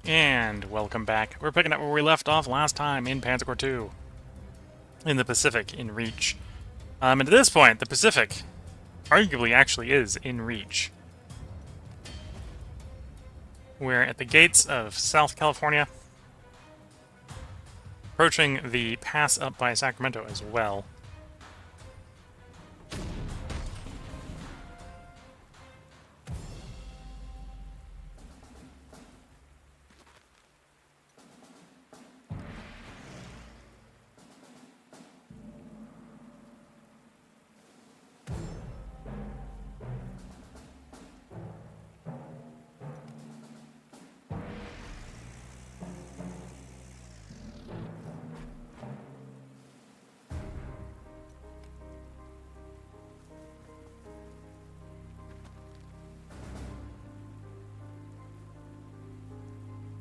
And welcome back. We're picking up where we left off last time in Panzer Corps 2. In the Pacific, in reach. And at this point, the Pacific arguably actually is in reach. We're at the gates of South California, approaching the pass up by Sacramento as well.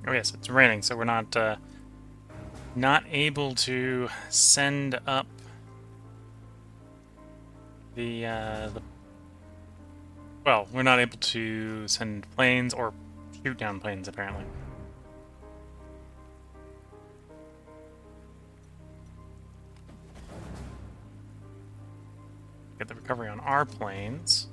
Oh yes, it's raining, so we're not able to send up well, we're not able to send planes or shoot down planes, apparently. Get the recovery on our planes.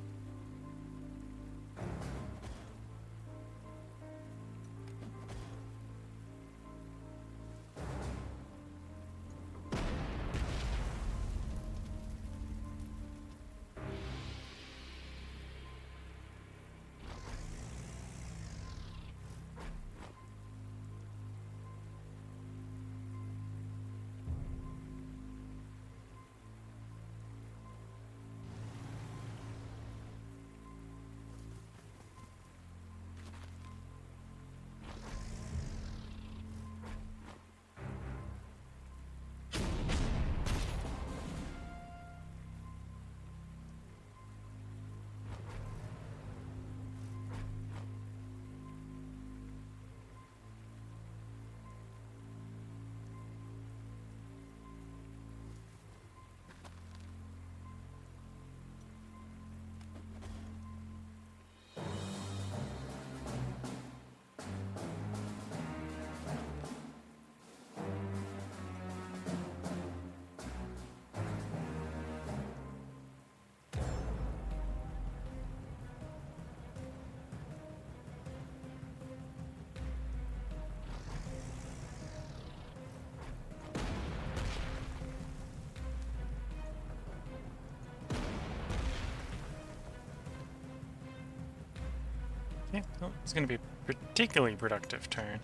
Yeah, well, it's going to be a particularly productive turn.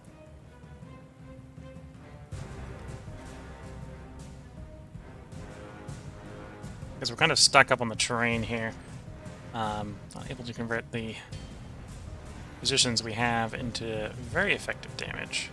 Because we're kind of stuck up on the terrain here. Not able to convert the positions we have into very effective damage.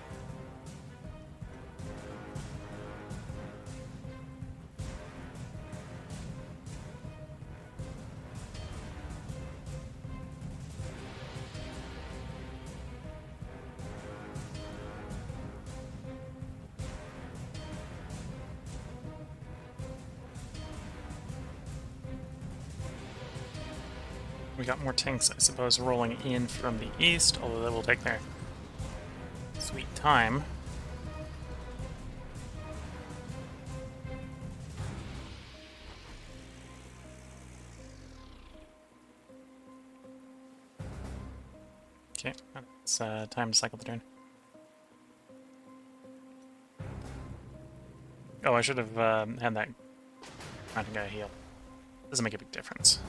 We got more tanks, I suppose, rolling in from the east, although they will take their sweet time. Okay, it's time to cycle the turn. Oh, I should have had that mountain guy heal. Doesn't make a big difference.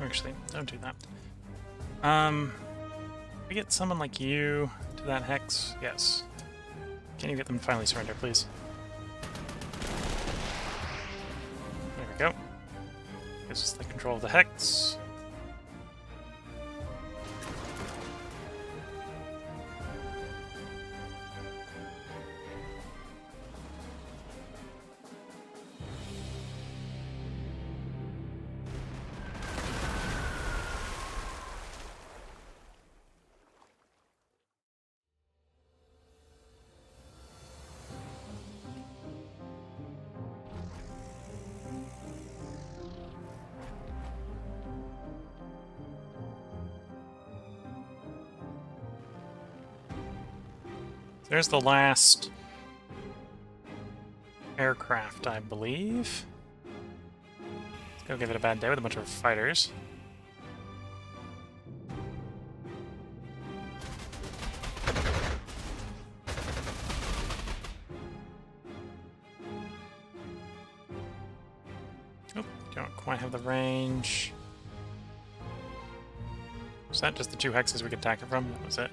Actually, don't do that. We get someone like you to that hex? Yes. Can you get them to finally surrender, please? There we go. Gives us the control of the hex. There's the last aircraft, I believe. Let's go give it a bad day with a bunch of fighters. Oh, don't quite have the range. Was that just the 2 hexes we could attack it from? That was it.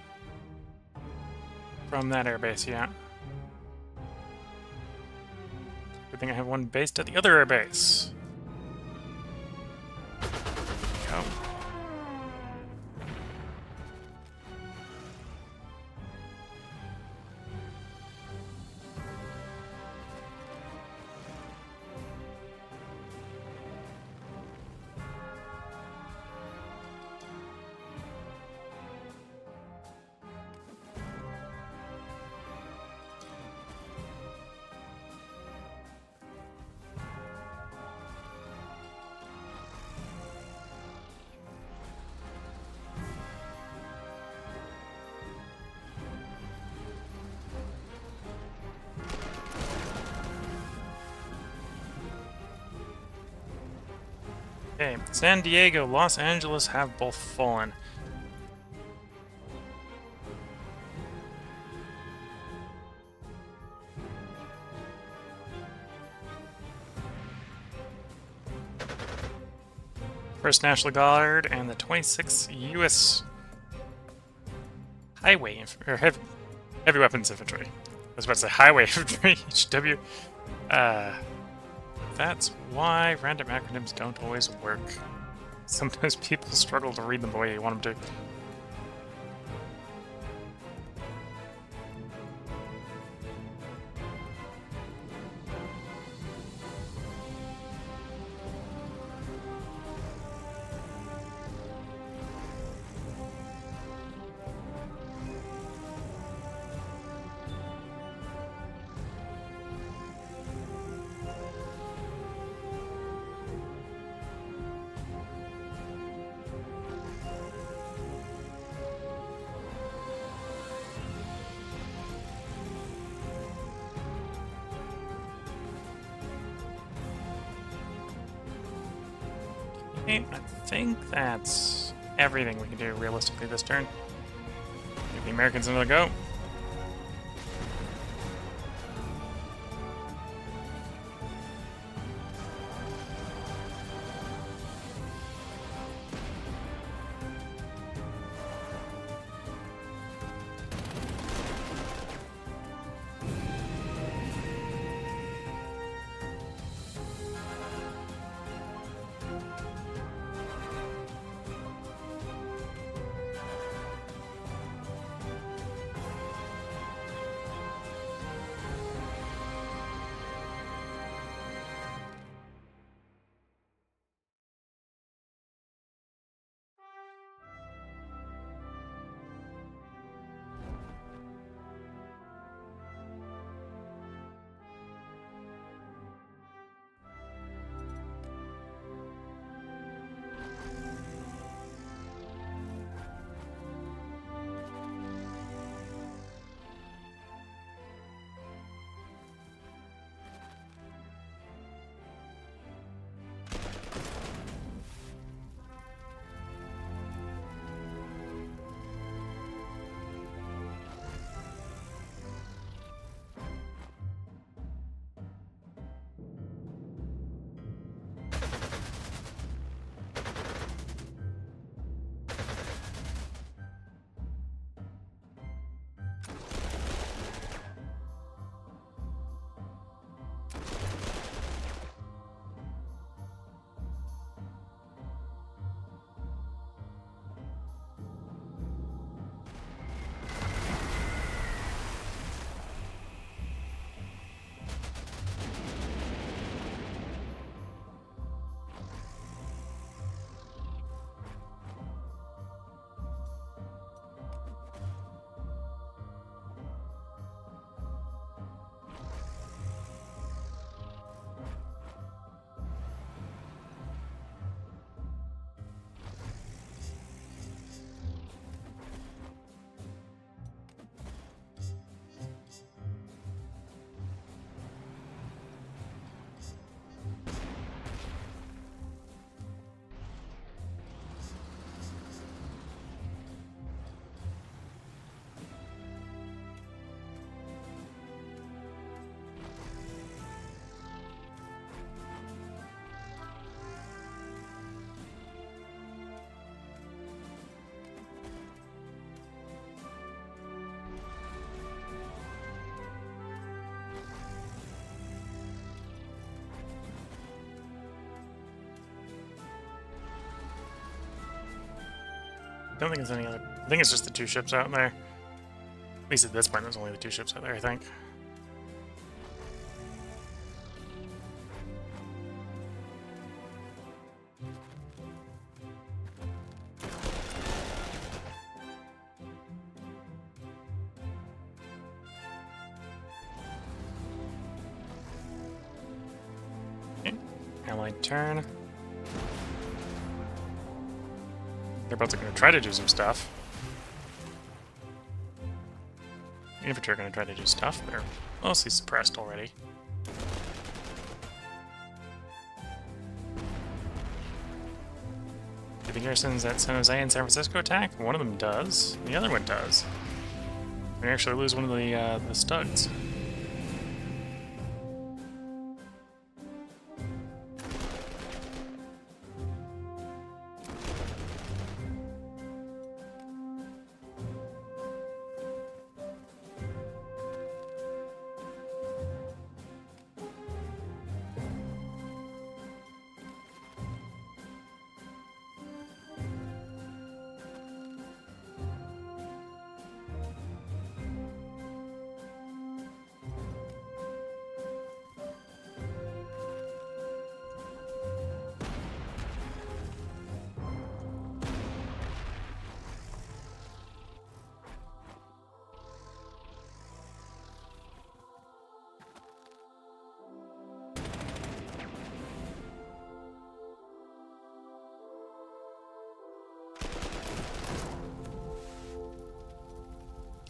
From that airbase, yeah. Good thing I have one based at the other airbase. Go. Okay, San Diego, Los Angeles have both fallen. First National Guard and the 26th U.S. Highway or heavy weapons infantry. I was about to say highway infantry, HW. That's why random acronyms don't always work. Sometimes people struggle to read them the way you want them to. Okay, I think that's everything we can do realistically this turn. Give the Americans another go. don't think there's any other... I think it's just the 2 ships out there. At least at this point, there's only the 2 ships out there, I think. Okay. Allied turn. They're both going to try to do some stuff. The infantry are going to try to do stuff. They're mostly suppressed already. Do the garrisons at San Jose and San Francisco attack? One of them does. The other one does. We actually lose one of the studs.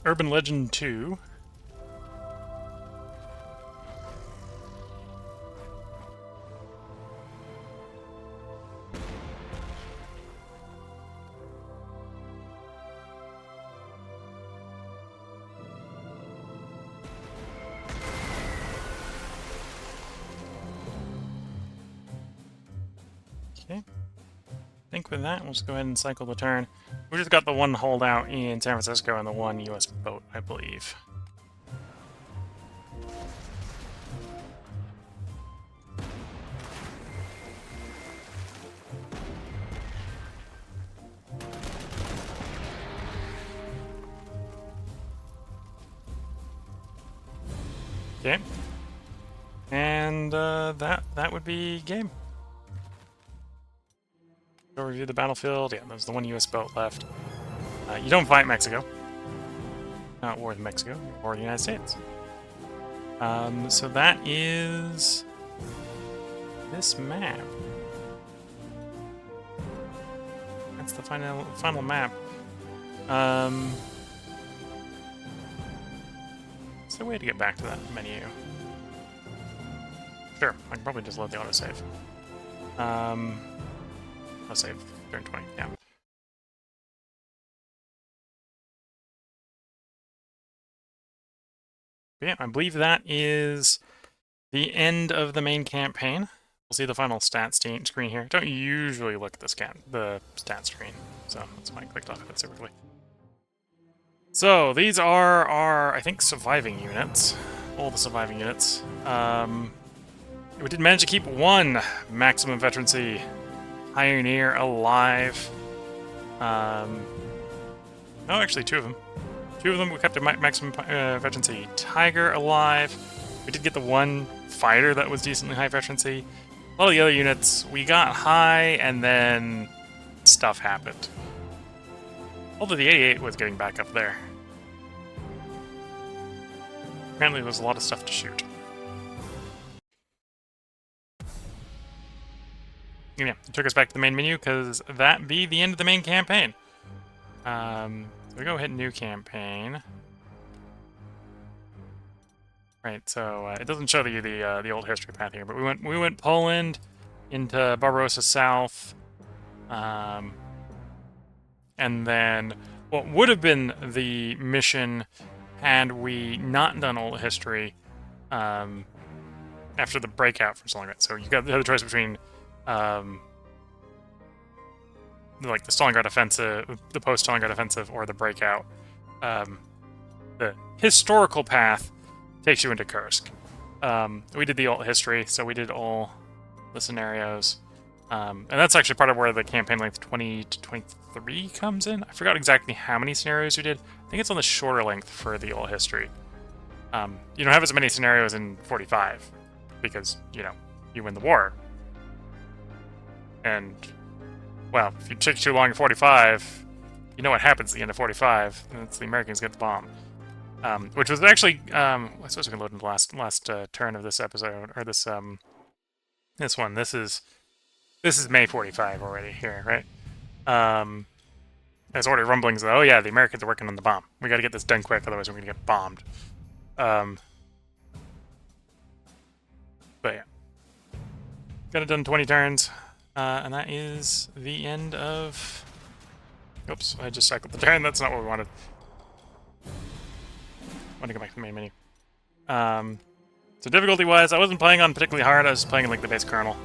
Urban Legend 2. Okay. I think with that, we'll just go ahead and cycle the turn. We just got the one holdout in San Francisco and the one U.S. boat, I believe. Okay. And that would be game. Go review the battlefield. Yeah, there's the one U.S. boat left. You don't fight Mexico. Not war with Mexico, or the United States. So that is this map. That's the final map. Is there a way to get back to that menu? Sure, I can probably just load the autosave. I'll save turn 20, yeah. Yeah, I believe that is the end of the main campaign. We'll see the final stats screen here. I don't usually look at the stat screen, so that's why I clicked off of it so quickly. So, these are our, I think, surviving units. All the surviving units. We did manage to keep one maximum veterancy Pioneer alive. No, actually 2 of them. 2 of them we kept a maximum veterancy Tiger alive. We did get the one fighter that was decently high veterancy. A lot of the other units, we got high and then stuff happened. Although the 88 was getting back up there. Apparently there was a lot of stuff to shoot. Yeah, it took us back to the main menu because that be the end of the main campaign. So we go hit new campaign. Right, so it doesn't show you the old history path here, but we went Poland into Barbarossa South, and then what would have been the mission had we not done old history after the breakout from Stalingrad. So you got the other choice between like the Stalingrad offensive, the post-Stalingrad offensive, or the breakout. The historical path takes you into Kursk. We did the alt history, so we did all the scenarios. And that's actually part of where the campaign length 20 to 23 comes in. I forgot exactly how many scenarios we did. I think it's on the shorter length for the all history. You don't have as many scenarios in 45 because, you know, you win the war. And, well, if you take too long in 45, you know what happens at the end of 45. It's the Americans get the bomb. Which was actually, I suppose we can load in the last turn of this episode, or this one. This is May 45 already here, right? There's already rumblings that, oh yeah, the Americans are working on the bomb. We gotta get this done quick, otherwise we're gonna get bombed. But yeah. Got it done 20 turns, and that is the end of... Oops, I just cycled the turn, that's not what we wanted. I want to go back to the main menu. So difficulty-wise, I wasn't playing on particularly hard, I was playing in like the base kernel.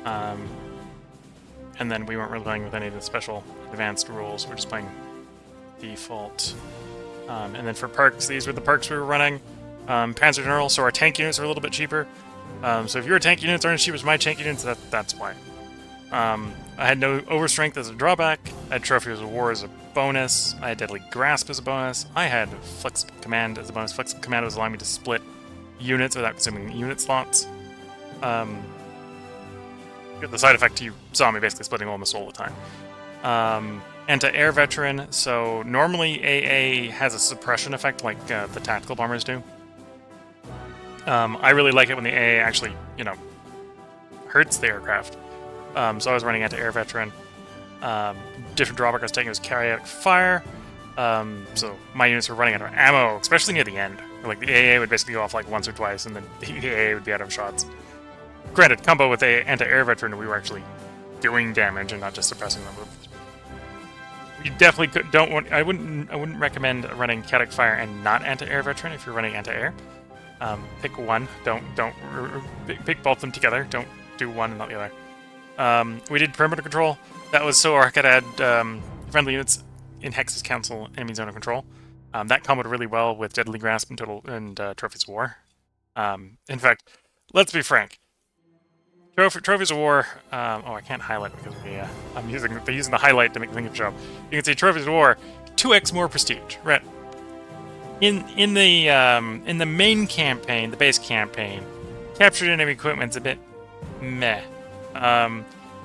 And then we weren't really playing with any of the special advanced rules, we're just playing default. And then for perks, these were the perks we were running. Panzer General, so our tank units are a little bit cheaper. So if your tank units aren't as cheap as my tank units, that's why. I had no overstrength as a drawback, I had Trophies of War as a bonus, I had Deadly Grasp as a bonus, I had Flexible Command as a bonus. Flexible Command was allowing me to split units without consuming unit slots. The side effect, you saw me basically splitting almost all the time. Anti-air veteran, so normally AA has a suppression effect like the tactical bombers do. I really like it when the AA actually, you know, hurts the aircraft. So I was running anti-air veteran. Different drawback I was taking was kinetic fire. So my units were running out of ammo, especially near the end. Like the AA would basically go off like once or twice, and then the AA would be out of shots. Granted, combo with the anti-air veteran, we were actually doing damage and not just suppressing them. You definitely don't want. I wouldn't recommend running kinetic fire and not anti-air veteran if you're running anti-air. Pick one. Don't pick both of them together. Don't do one and not the other. We did perimeter control. That was so I could add friendly units in Hex's Council enemy zone of control. That comboed really well with Deadly Grasp and Trophies of War. In fact, let's be frank. Trophies of War. Oh, I can't highlight because I'm using the highlight to make the thing show. You can see Trophies of War, 2x more prestige, right? In the main campaign, the base campaign, captured enemy equipment's a bit meh.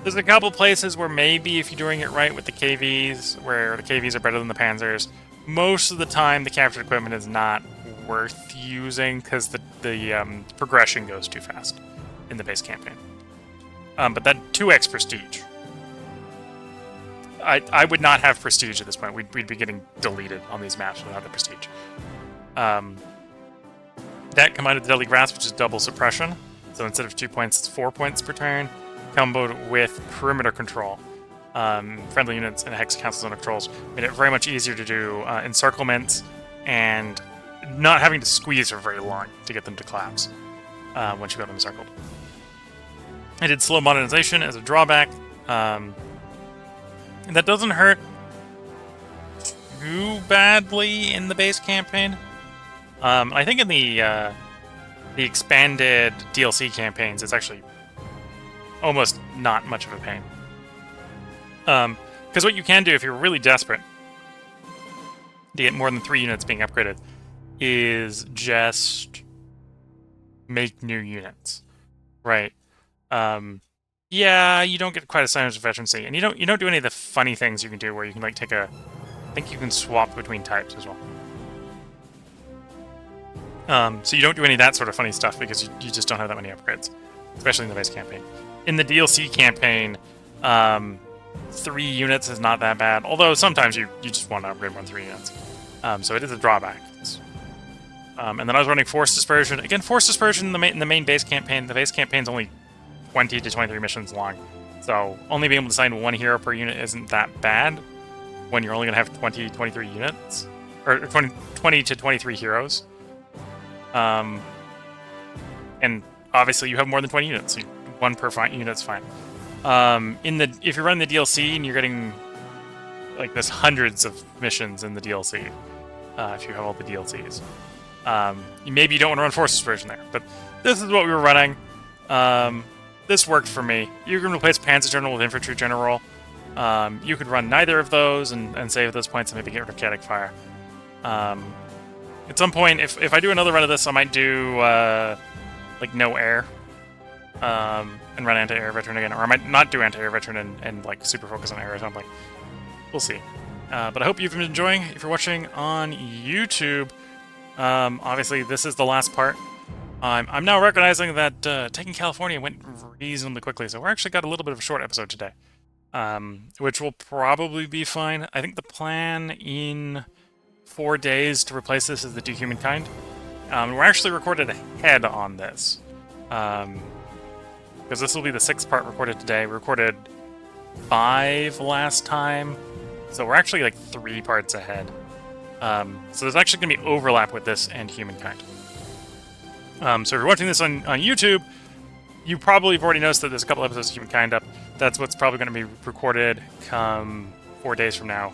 There's a couple places where maybe if you're doing it right with the KVs, where the KVs are better than the Panzers. Most of the time, the captured equipment is not worth using because the progression goes too fast in the base campaign. But that 2x prestige. I would not have prestige at this point. We'd be getting deleted on these maps without the prestige. That combined with Deadly Grasp, which is double suppression. So instead of 2 points, it's 4 points per turn. Comboed with perimeter control. Friendly units and Hex Council Zone controls made it very much easier to do encirclements and not having to squeeze for very long to get them to collapse once you got them encircled. I did slow modernization as a drawback. And that doesn't hurt too badly in the base campaign. I think in the expanded DLC campaigns, it's actually almost not much of a pain. Because what you can do if you're really desperate to get more than 3 units being upgraded is just make new units, right? Yeah, you don't get quite a percentage of veterancy, and you don't do any of the funny things you can do where you can like take a. I think you can swap between types as well. So you don't do any of that sort of funny stuff because you just don't have that many upgrades, especially in the base campaign. In the DLC campaign, 3 units is not that bad, although sometimes you just want to upgrade more than 3 units. So it is a drawback. And then I was running Force Dispersion. Again, Force Dispersion in the main base campaign. The base campaign's only 20 to 23 missions long, so only being able to assign 1 hero per unit isn't that bad when you're only going to have 23 units, or 20 to 23 heroes. And obviously you have more than 20 units, so 1 per unit's fine. If you're running the DLC and you're getting like there's hundreds of missions in the DLC, if you have all the DLCs, maybe you don't want to run Force Dispersion there, but this is what we were running. this worked for me. You can replace Panzer General with Infantry General. You could run neither of those and save those points and maybe get rid of Kinetic Fire. At some point, if I do another run of this, I might do like no air and run anti-air veteran again, or I might not do anti-air veteran and like super focus on air or something. We'll see. But I hope you've been enjoying. If you're watching on YouTube, obviously this is the last part. I'm now recognizing that taking California went reasonably quickly, so we're actually got a little bit of a short episode today, which will probably be fine. I think the plan in 4 days to replace this is the Do Humankind. We're actually recorded ahead on this, because this will be the 6th part recorded today. We recorded 5 last time, so we're actually like 3 parts ahead. So there's actually going to be overlap with this and Humankind. So if you're watching this on YouTube, you probably have already noticed that there's a couple episodes of Humankind up. That's what's probably going to be recorded come 4 days from now,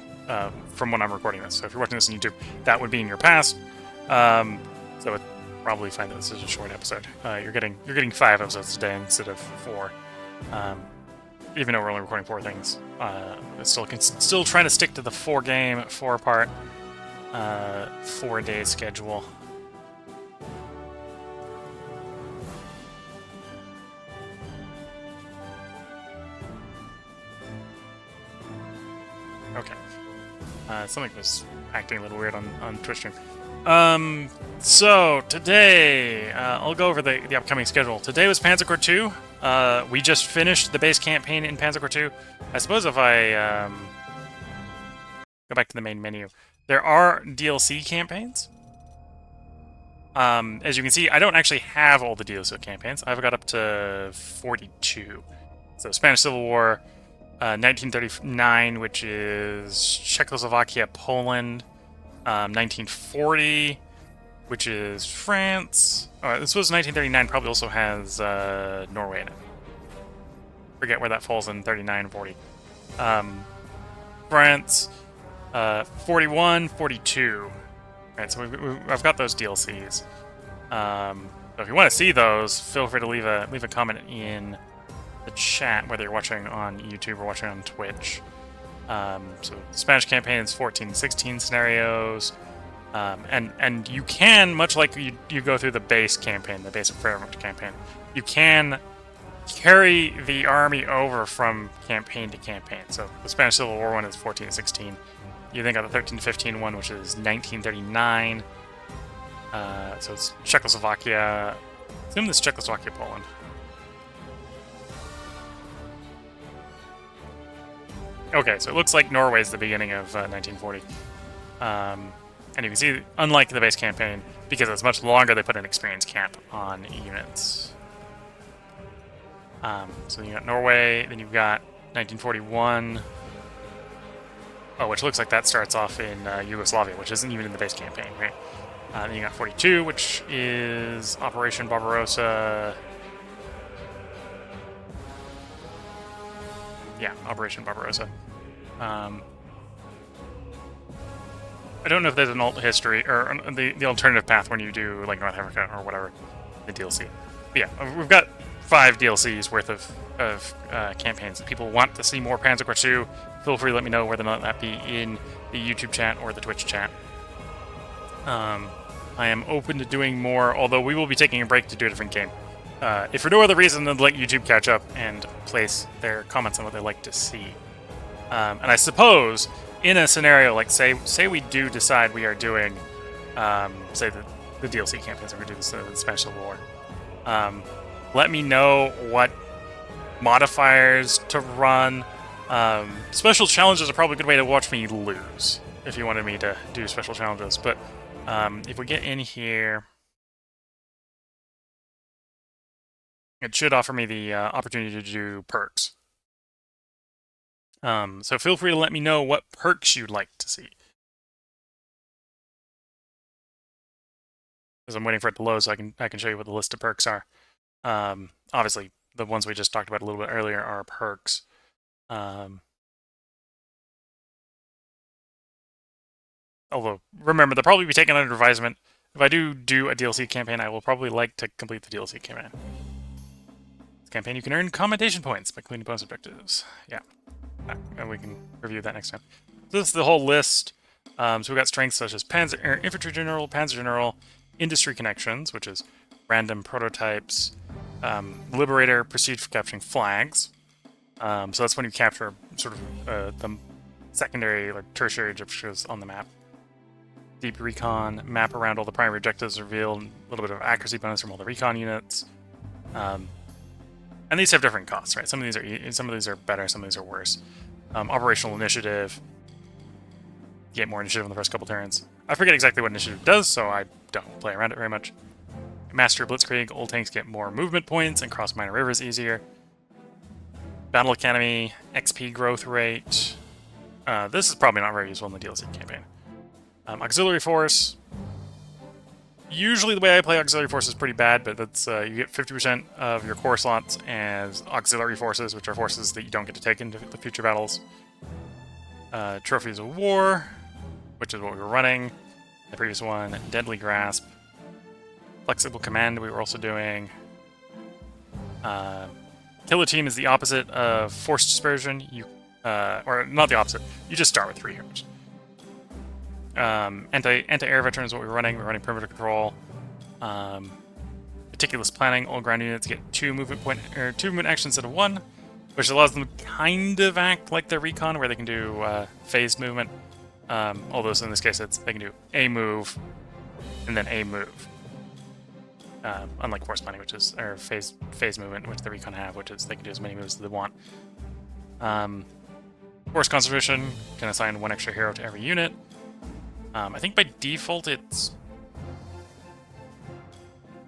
from when I'm recording this. So if you're watching this on YouTube, that would be in your past. So it's probably fine that this is a short episode. You're getting 5 episodes today instead of 4. Even though we're only recording 4 things, still trying to stick to the 4-game, 4-part, 4-day schedule. Okay. Something was acting a little weird on Twitch stream. So today, I'll go over the upcoming schedule. Today was Panzer Corps 2. We just finished the base campaign in Panzer Corps 2. I suppose if I go back to the main menu, there are DLC campaigns. As you can see, I don't actually have all the DLC campaigns. I've got up to 42. So Spanish Civil War, 1939, which is Czechoslovakia, Poland, 1940, which is France. This was 1939, probably also has Norway in it. Forget where that falls in 39 and 40. France, 41, 42. Right, so I've got those DLCs. So if you want to see those, feel free to leave a comment in the chat, whether you're watching on YouTube or watching on Twitch. So the Spanish campaign is 14, 16 scenarios, and you can, much like you go through the base campaign, the basic experiment campaign, you can carry the army over from campaign to campaign. So the Spanish Civil War one is 14 to 16. You then got the 13 to 15 one, which is 1939. So it's Czechoslovakia. I assume this is Czechoslovakia, Poland. Okay, so it looks like Norway's the beginning of 1940. And you can see, unlike the base campaign, because it's much longer, they put an experience cap on units. So you got Norway, then you've got 1941. Oh, which looks like that starts off in Yugoslavia, which isn't even in the base campaign, right? Then you got 42, which is Operation Barbarossa. Yeah, Operation Barbarossa. I don't know if there's an alt history or the alternative path when you do like North Africa or whatever, the DLC. But yeah, we've got 5 DLCs worth of campaigns. If people want to see more Panzer Corps 2, feel free to let me know whether or not that be in the YouTube chat or the Twitch chat. I am open to doing more, although we will be taking a break to do a different game. If for no other reason than to let YouTube catch up and place their comments on what they'd like to see. And I suppose, in a scenario like, say we do decide we are doing, say, the DLC campaigns, or we do the Spanish Civil War, let me know what modifiers to run. Special challenges are probably a good way to watch me lose, if you wanted me to do special challenges. But if we get in here, it should offer me the opportunity to do perks. So feel free to let me know what perks you'd like to see. Because I'm waiting for it to load so I can show you what the list of perks are. Obviously, the ones we just talked about a little bit earlier are perks. Although, remember, they'll probably be taken under advisement. If I do a DLC campaign, I will probably like to complete the DLC campaign. campaign, you can earn commendation points by completing bonus objectives. Yeah, and we can review that next time. So this is the whole list. So we've got strengths such as Infantry General, Panzer General, Industry Connections, which is random prototypes, Liberator, Prestige for capturing flags. So that's when you capture sort of the secondary or tertiary objectives on the map. Deep Recon, map around all the primary objectives revealed, a little bit of accuracy bonus from all the recon units. And these have different costs, right? Some of these are better, some of these are worse. Operational initiative. You get more initiative on the first couple turns. I forget exactly what initiative does, so I don't play around it very much. Master Blitzkrieg, old tanks get more movement points and cross minor rivers easier. Battle Academy, XP growth rate. This is probably not very useful in the DLC campaign. Auxiliary Force. Usually the way I play Auxiliary Force is pretty bad, but that's you get 50% of your core slots as Auxiliary Forces, which are forces that you don't get to take into the future battles. Trophies of War, which is what we were running. The previous one, Deadly Grasp. Flexible Command we were also doing. Kill a team is the opposite of Forced Dispersion. Or not the opposite. You just start with 3 heroes. Anti-air veteran is what we were running. We're running perimeter control. Meticulous planning. All ground units get 2 movement actions instead of 1, which allows them to kind of act like their recon, where they can do phased movement. Although in this case, they can do a move and then a move. Unlike force planning, which is phase movement, which the recon have, which is they can do as many moves as they want. Force conservation can assign 1 extra hero to every unit. I think by default it's...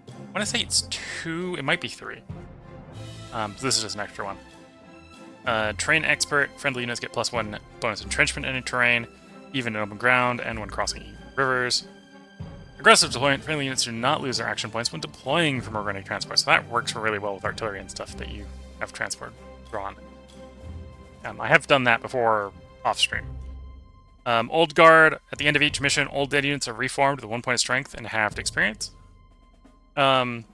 I want to say it's 2, it might be 3. So this is just an extra one. Terrain Expert, friendly units get +1 bonus entrenchment in any terrain, even in open ground, and when crossing rivers. Aggressive deployment, friendly units do not lose their action points when deploying from organic transport, so that works really well with artillery and stuff that you have transport drawn. I have done that before off-stream. Old Guard, at the end of each mission, old dead units are reformed with 1 point of strength and halved experience. If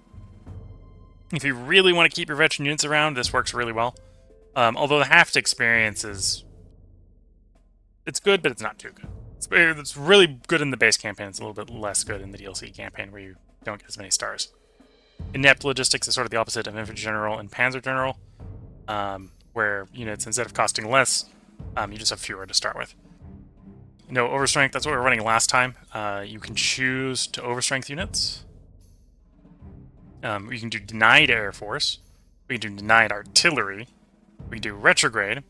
you really want to keep your veteran units around, this works really well. Although the halved experience is... It's good, but it's not too good. It's really good in the base campaign. It's a little bit less good in the DLC campaign, where you don't get as many stars. Inept Logistics is sort of the opposite of Infantry General and Panzer General, where units, instead of costing less, you just have fewer to start with. No overstrength, that's what we were running last time. You can choose to overstrength units. You can do denied air force. We can do denied artillery. We can do retrograde.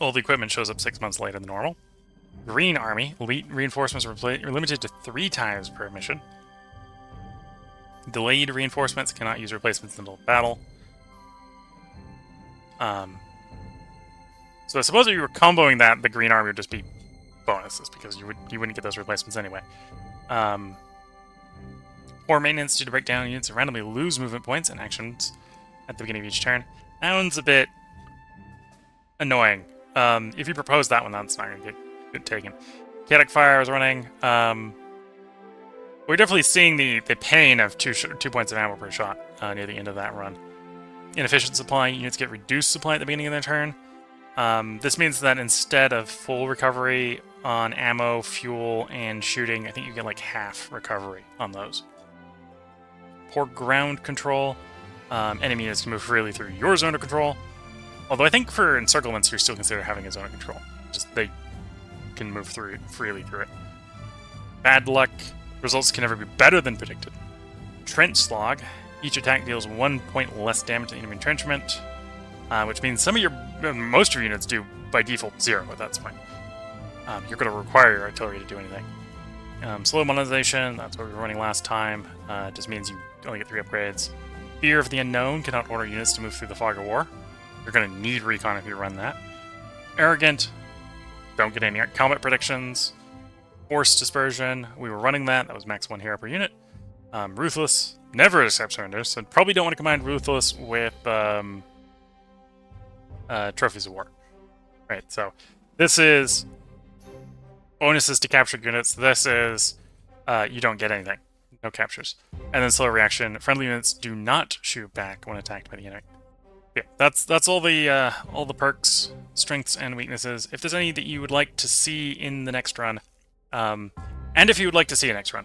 All the equipment shows up 6 months later than normal. Green Army. Elite reinforcements are limited to 3 times per mission. Delayed reinforcements cannot use replacements in the middle of battle. So I suppose if you were comboing that, the Green Army would just be bonuses, because you wouldn't get those replacements anyway. Poor maintenance due to breakdown units that randomly lose movement points and actions at the beginning of each turn. That one's a bit annoying. If you propose that one, that's not going to get taken. Chaotic Fire I was running. We're definitely seeing the pain of 2 points of ammo per shot near the end of that run. Inefficient supply. Units get reduced supply at the beginning of their turn. This means that instead of full recovery on ammo, fuel, and shooting, I think you get like half recovery on those. Poor ground control. Enemy units can move freely through your zone of control. Although I think for encirclements, you're still considered having a zone of control. Just they can move freely through it. Bad luck. Results can never be better than predicted. Trench Slog. Each attack deals 1 point less damage to enemy entrenchment, which means most of your units do by default 0 at that point. You're going to require your artillery to do anything. Slow monetization, that's what we were running last time. It just means you only get 3 upgrades. Fear of the Unknown cannot order units to move through the fog of war. You're going to need recon if you run that. Arrogant, don't get any combat predictions. Force Dispersion, we were running that. That was max 1 hero per unit. Ruthless, never accept surrenders, so probably don't want to combine Ruthless with Trophies of War. Right, so this is bonuses to captured units. This is you don't get anything. No captures. And then slow reaction. Friendly units do not shoot back when attacked by the enemy. Yeah, that's all the perks, strengths, and weaknesses. If there's any that you would like to see in the next run, and if you would like to see a next run,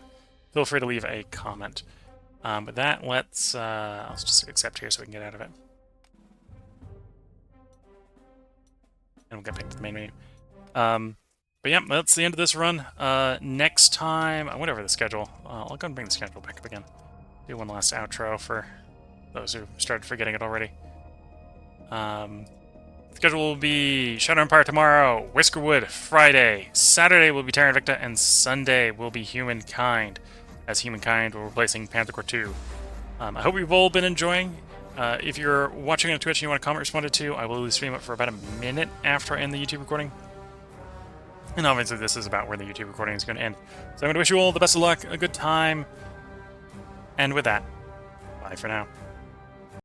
feel free to leave a comment. But that, let's just accept here so we can get out of it. And we'll get back to the main menu. But yeah, that's the end of this run. Next time, I went over the schedule. I'll go and bring the schedule back up again. Do one last outro for those who started forgetting it already. Schedule will be Shadow Empire tomorrow, Whiskerwood Friday, Saturday will be Terra Invicta, and Sunday will be Humankind, as Humankind will be replacing Panzer Corps 2. I hope you've all been enjoying. If you're watching on Twitch and you want to comment responded to, I will stream it for about a minute after I end the YouTube recording. And obviously this is about where the YouTube recording is going to end. So I'm going to wish you all the best of luck, a good time, and with that, bye for now.